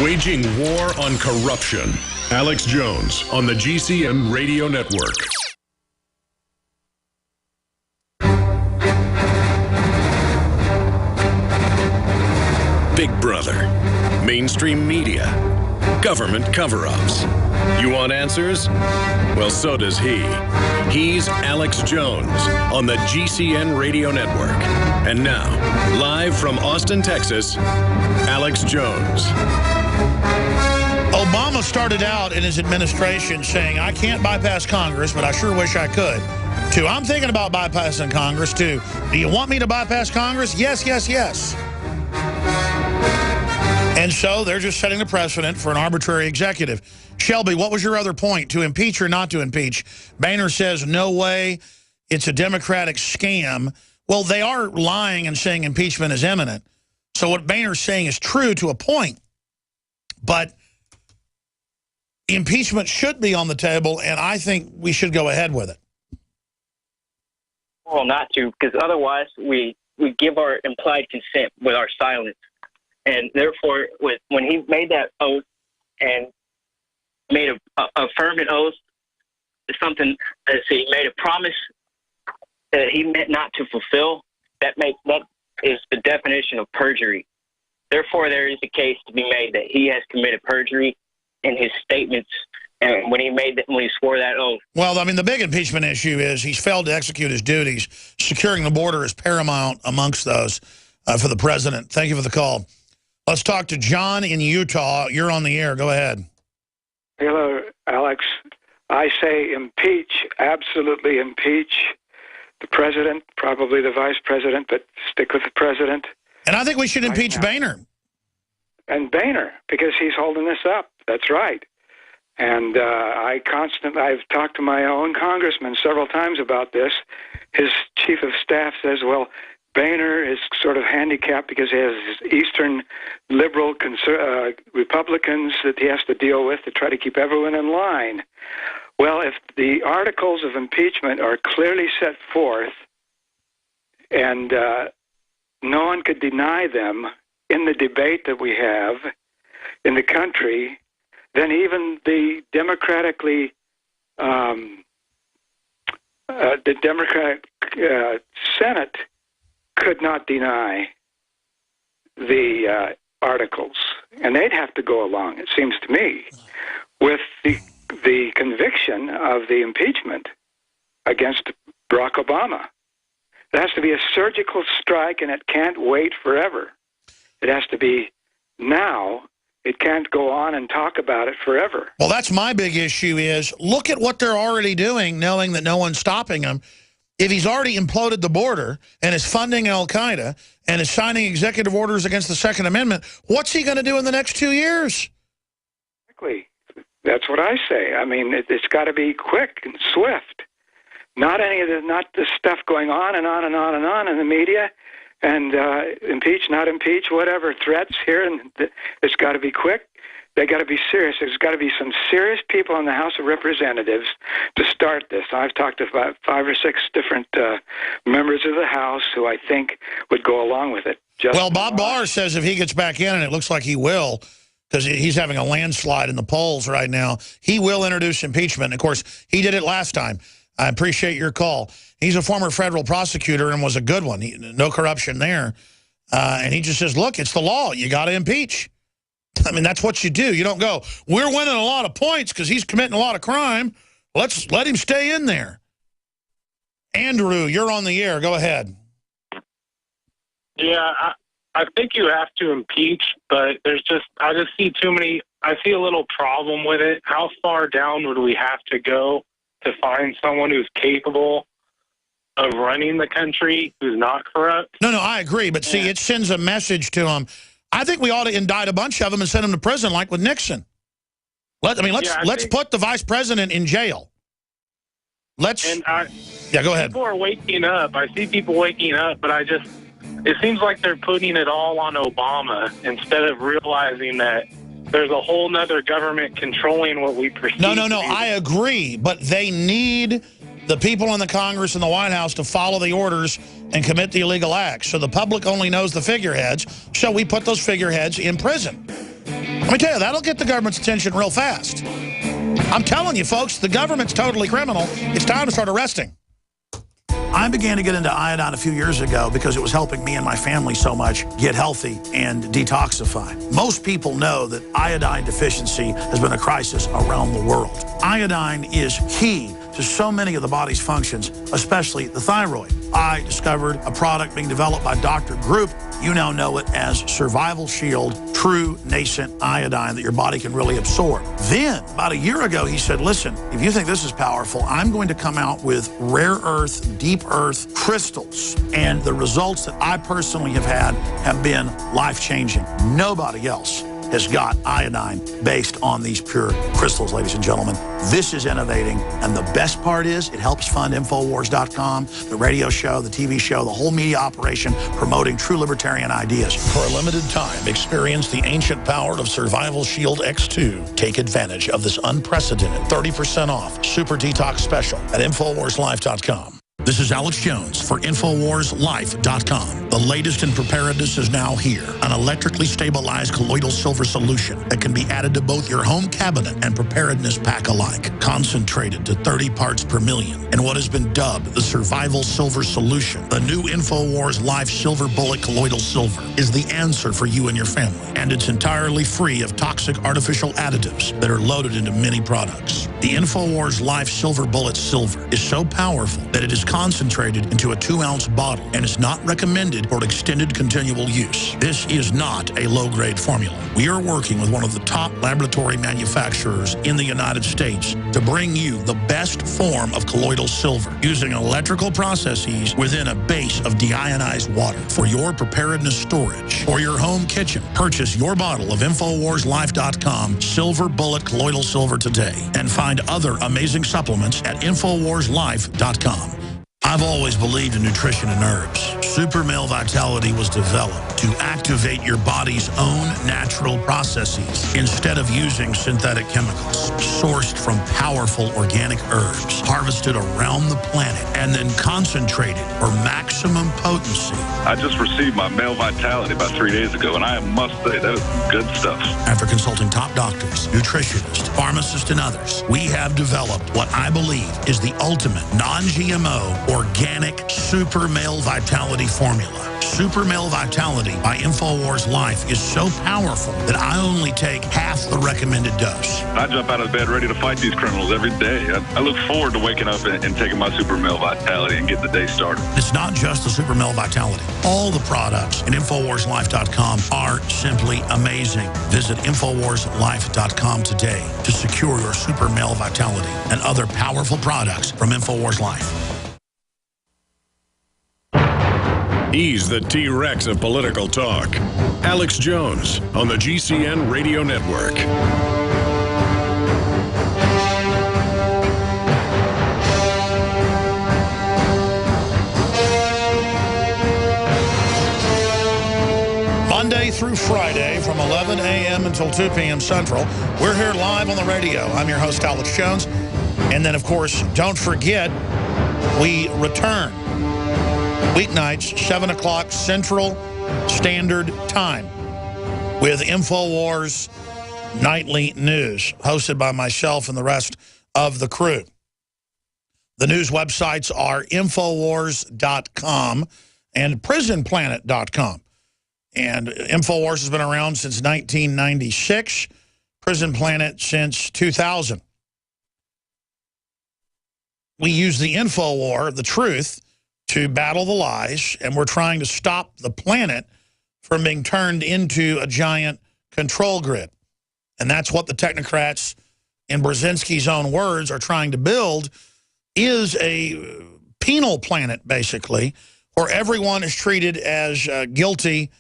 Waging war on corruption. Alex Jones on the GCN Radio Network. Big Brother, mainstream media, government cover-ups. You want answers? Well, so does he. He's Alex Jones on the GCN Radio Network. And now, live from Austin, Texas, Alex Jones. Obama started out in his administration saying, I can't bypass Congress, but I sure wish I could. To, I'm thinking about bypassing Congress. To, do you want me to bypass Congress? Yes, yes, yes. And so they're just setting the precedent for an arbitrary executive. Shelby, what was your other point? To impeach or not to impeach? Boehner says, no way, it's a Democratic scam. Well, they are lying and saying impeachment is imminent. So what Boehner's saying is true to a point. But impeachment should be on the table, and I think we should go ahead with it. Well, not to, because otherwise we give our implied consent with our silence. And therefore, when he made that oath and made a affirmative oath, it's something, he made a promise that he meant not to fulfill, that is the definition of perjury. Therefore, there is a case to be made that he has committed perjury in his statements and when he swore that oath. Well, I mean, the big impeachment issue is he's failed to execute his duties. Securing the border is paramount amongst those for the president. Thank you for the call. Let's talk to John in Utah. You're on the air. Go ahead. Hello, Alex. I say impeach, absolutely impeach the president, probably the vice president, but stick with the president. And I think we should impeach Boehner. And Boehner, because he's holding this up. That's right. And I've talked to my own congressman several times about this. His chief of staff says, well, Boehner is sort of handicapped because he has Eastern liberal Republicans that he has to deal with to try to keep everyone in line. Well, if the articles of impeachment are clearly set forth and no one could deny them in the debate that we have in the country, then even the Democratic Senate could not deny the articles, and they'd have to go along, it seems to me, with the conviction of the impeachment against Barack Obama. It has to be a surgical strike, and it can't wait forever. It has to be now. It can't go on and talk about it forever. Well, that's my big issue is look at what they're already doing, knowing that no one's stopping them. If he's already imploded the border and is funding al-Qaeda and is signing executive orders against the Second Amendment, what's he going to do in the next 2 years? Exactly. That's what I say. I mean, it's got to be quick and swift. Not the stuff going on and on and on and on in the media. And impeach, not impeach, whatever, threats here. And it's got to be quick. They got to be serious. There's got to be some serious people in the House of Representatives to start this. I've talked to about 5 or 6 different members of the House who I think would go along with it. Well, Bob Barr says if he gets back in, and it looks like he will, because he's having a landslide in the polls right now, he will introduce impeachment. And of course, he did it last time. I appreciate your call. He's a former federal prosecutor and was a good one. No corruption there. And he just says, look, it's the law. You got to impeach. I mean, that's what you do. You don't go, we're winning a lot of points because he's committing a lot of crime. Let's let him stay in there. Andrew, you're on the air. Go ahead. Yeah, I think you have to impeach, but I just see too many. I see a little problem with it. How far down would we have to go to find someone who's capable of running the country, who's not corrupt? No, I agree. But see, it sends a message to them. I think we ought to indict a bunch of them and send them to prison like with Nixon. Let's put the vice president in jail. Yeah, go ahead. People are waking up. I see people waking up, but it seems like they're putting it all on Obama instead of realizing that there's a whole nother government controlling what we perceive. No, I agree. But they need the people in the Congress and the White House to follow the orders and commit the illegal acts. So the public only knows the figureheads, so we put those figureheads in prison. Let me tell you, that'll get the government's attention real fast. I'm telling you, folks, the government's totally criminal. It's time to start arresting. I began to get into iodine a few years ago because it was helping me and my family so much get healthy and detoxify. Most people know that iodine deficiency has been a crisis around the world. Iodine is key to so many of the body's functions, especially the thyroid. I discovered a product being developed by Dr. Group. You now know it as Survival Shield True Nascent Iodine that your body can really absorb. Then, about a year ago, he said, listen, if you think this is powerful, I'm going to come out with rare earth, deep earth crystals. And the results that I personally have had have been life-changing. Nobody else has got iodine based on these pure crystals, ladies and gentlemen. This is innovating, and the best part is it helps fund Infowars.com, the radio show, the TV show, the whole media operation promoting true libertarian ideas. For a limited time, experience the ancient power of Survival Shield X2. Take advantage of this unprecedented 30% off super detox special at InfoWarsLife.com. This is Alex Jones for InfoWarsLife.com. The latest in preparedness is now here. An electrically stabilized colloidal silver solution that can be added to both your home cabinet and preparedness pack alike. Concentrated to 30 parts per million in what has been dubbed the Survival Silver Solution. The new InfoWars Life Silver Bullet Colloidal Silver is the answer for you and your family. And it's entirely free of toxic artificial additives that are loaded into many products. The InfoWars Life Silver Bullet Silver is so powerful that it is concentrated into a 2-ounce bottle and is not recommended for extended continual use. This is not a low-grade formula. We are working with one of the top laboratory manufacturers in the United States to bring you the best form of colloidal silver using electrical processes within a base of deionized water for your preparedness storage or your home kitchen. Purchase your bottle of InfoWarsLife.com Silver Bullet Colloidal Silver today and find other amazing supplements at InfoWarsLife.com. I've always believed in nutrition and herbs. Super Male Vitality was developed to activate your body's own natural processes instead of using synthetic chemicals. Sourced from powerful organic herbs, harvested around the planet, and then concentrated for maximum potency. I just received my Male Vitality about 3 days ago, and I must say, that is good stuff. After consulting top doctors, nutritionists, pharmacists, and others, we have developed what I believe is the ultimate non-GMO organic Super Male Vitality formula. Super Male Vitality by InfoWars Life is so powerful that I only take half the recommended dose. I jump out of bed ready to fight these criminals every day. I look forward to waking up and taking my Super Male Vitality and getting the day started. It's not just the Super Male Vitality. All the products in InfoWarsLife.com are simply amazing. Visit InfoWarsLife.com today to secure your Super Male Vitality and other powerful products from InfoWars Life. He's the T-Rex of political talk. Alex Jones on the GCN Radio Network. Monday through Friday from 11 a.m. until 2 p.m. Central. We're here live on the radio. I'm your host, Alex Jones. And then, of course, don't forget, we return weeknights, 7 o'clock Central Standard Time with InfoWars Nightly News, hosted by myself and the rest of the crew. The news websites are Infowars.com and PrisonPlanet.com. And InfoWars has been around since 1996, Prison Planet since 2000. We use the InfoWar, the truth, to battle the lies, and we're trying to stop the planet from being turned into a giant control grid. And that's what the technocrats, in Brzezinski's own words, are trying to build, is a penal planet, basically, where everyone is treated as guilty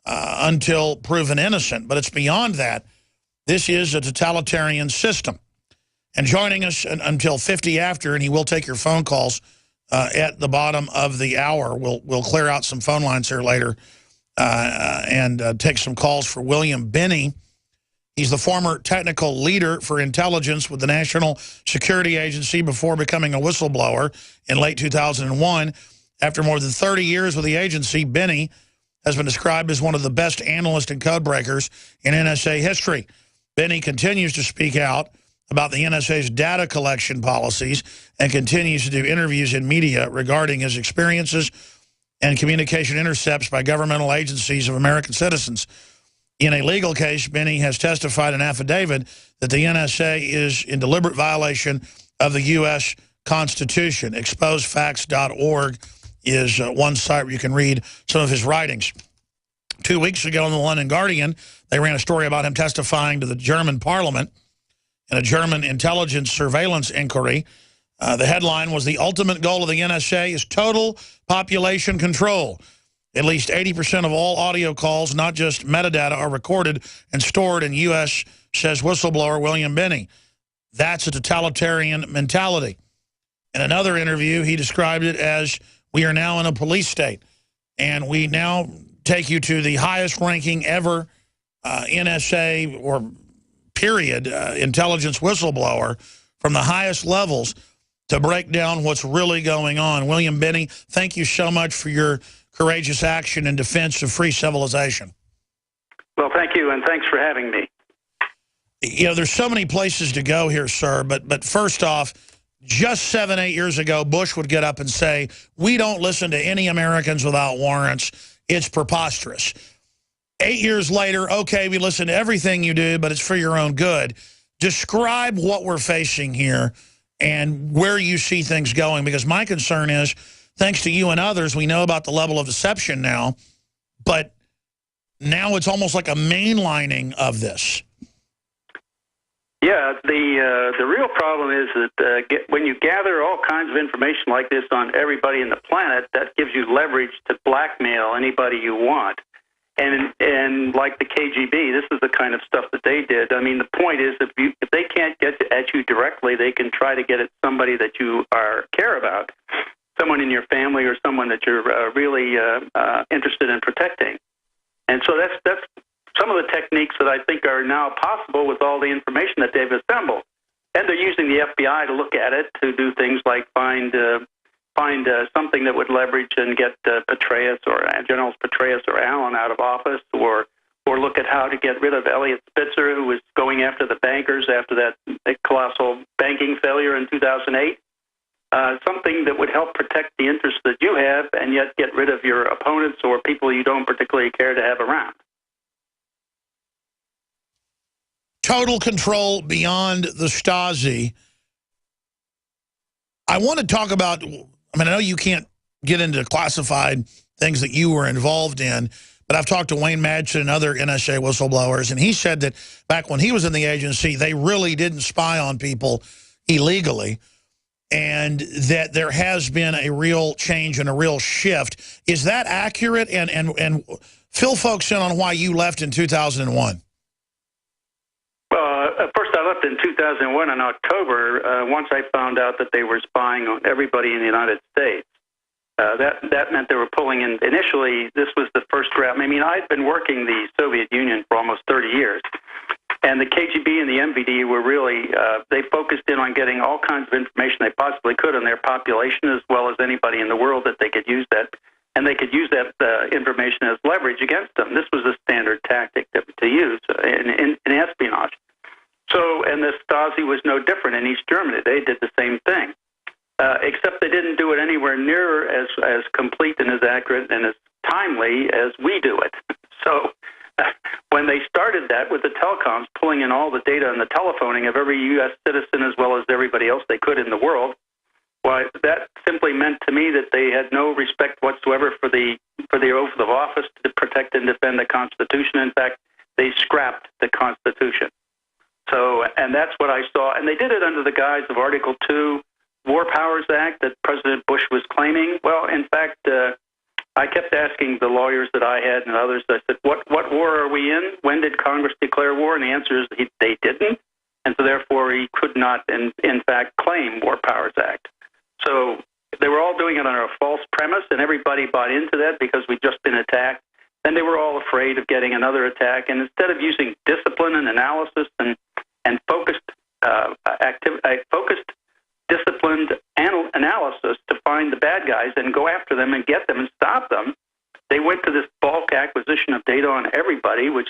until proven innocent. But it's beyond that. This is a totalitarian system. And joining us until 50 after, and he will take your phone calls at the bottom of the hour. We'll clear out some phone lines here later and take some calls for William Binney. He's the former technical leader for intelligence with the National Security Agency before becoming a whistleblower in late 2001. After more than 30 years with the agency, Binney has been described as one of the best analysts and code breakers in NSA history. Binney continues to speak out about the NSA's data collection policies and continues to do interviews in media regarding his experiences and communication intercepts by governmental agencies of American citizens. In a legal case, Binney has testified in affidavit that the NSA is in deliberate violation of the U.S. Constitution. Exposefacts.org is one site where you can read some of his writings. 2 weeks ago in the London Guardian, they ran a story about him testifying to the German parliament in a German intelligence surveillance inquiry. The headline was, "The ultimate goal of the NSA is total population control. At least 80% of all audio calls, not just metadata, are recorded and stored in U.S., says whistleblower William Binney. That's a totalitarian mentality." In another interview, he described it as, "We are now in a police state, and we now take you to the highest ranking ever NSA or period intelligence whistleblower from the highest levels to break down what's really going on." William Binney, thank you so much for your courageous action in defense of free civilization. Well, thank you, and thanks for having me. You know, there's so many places to go here, sir, but first off, just 7-8 years ago, Bush would get up and say, "We don't listen to any Americans without warrants. It's preposterous." 8 years later, okay, we listen to everything you do, but it's for your own good. Describe what we're facing here and where you see things going, because my concern is, thanks to you and others, we know about the level of deception now, but now it's almost like a mainlining of this. Yeah, the real problem is that when you gather all kinds of information like this on everybody in the planet, that gives you leverage to blackmail anybody you want. And like the KGB, this is the kind of stuff that they did. I mean, the point is, if they can't get at you directly, they can try to get at somebody that you care about, someone in your family or someone that you're really interested in protecting. And so that's some of the techniques that I think are now possible with all the information that they've assembled. And they're using the FBI to look at it, to do things like find something that would leverage and get Petraeus or Generals Petraeus or Allen out of office, or look at how to get rid of Eliot Spitzer, who was going after the bankers after that colossal banking failure in 2008. Something that would help protect the interests that you have and yet get rid of your opponents or people you don't particularly care to have around. Total control beyond the Stasi. I want to talk about, I know you can't get into classified things that you were involved in, but I've talked to Wayne Madsen and other NSA whistleblowers, and he said that back when he was in the agency, they really didn't spy on people illegally, and that there has been a real change and a real shift. Is that accurate? And fill folks in on why you left in 2001. First, I left in 2001 in October, once I found out that they were spying on everybody in the United States. That meant they were pulling in. Initially, this was the first round. I mean, I'd been working the Soviet Union for almost 30 years. And the KGB and the MVD were really, they focused in on getting all kinds of information they possibly could on their population, as well as anybody in the world that they could use that. And they could use that information as leverage against them. This was a standard tactic to use in espionage. So, and the Stasi was no different in East Germany. They did the same thing, except they didn't do it anywhere near as complete and as accurate and as timely as we do it. So when they started that with the telecoms, pulling in all the data and the telephoning of every U.S. citizen as well as everybody else they could in the world, why, that simply meant to me that they had no respect whatsoever for the oath of office to protect and defend the Constitution. In fact, they scrapped the Constitution. So, and that's what I saw. And they did it under the guise of Article 2, War Powers Act that President Bush was claiming. Well, in fact, I kept asking the lawyers that I had and others, I said, what war are we in? When did Congress declare war? And the answer is they didn't. And so therefore he could not, in fact, claim War Powers Act. So they were all doing it under a false premise, and everybody bought into that because we'd just been attacked. And they were all afraid of getting another attack. And instead of using discipline and analysis and focused, disciplined analysis to find the bad guys and go after them and get them and stop them, they went to this bulk of data on everybody, which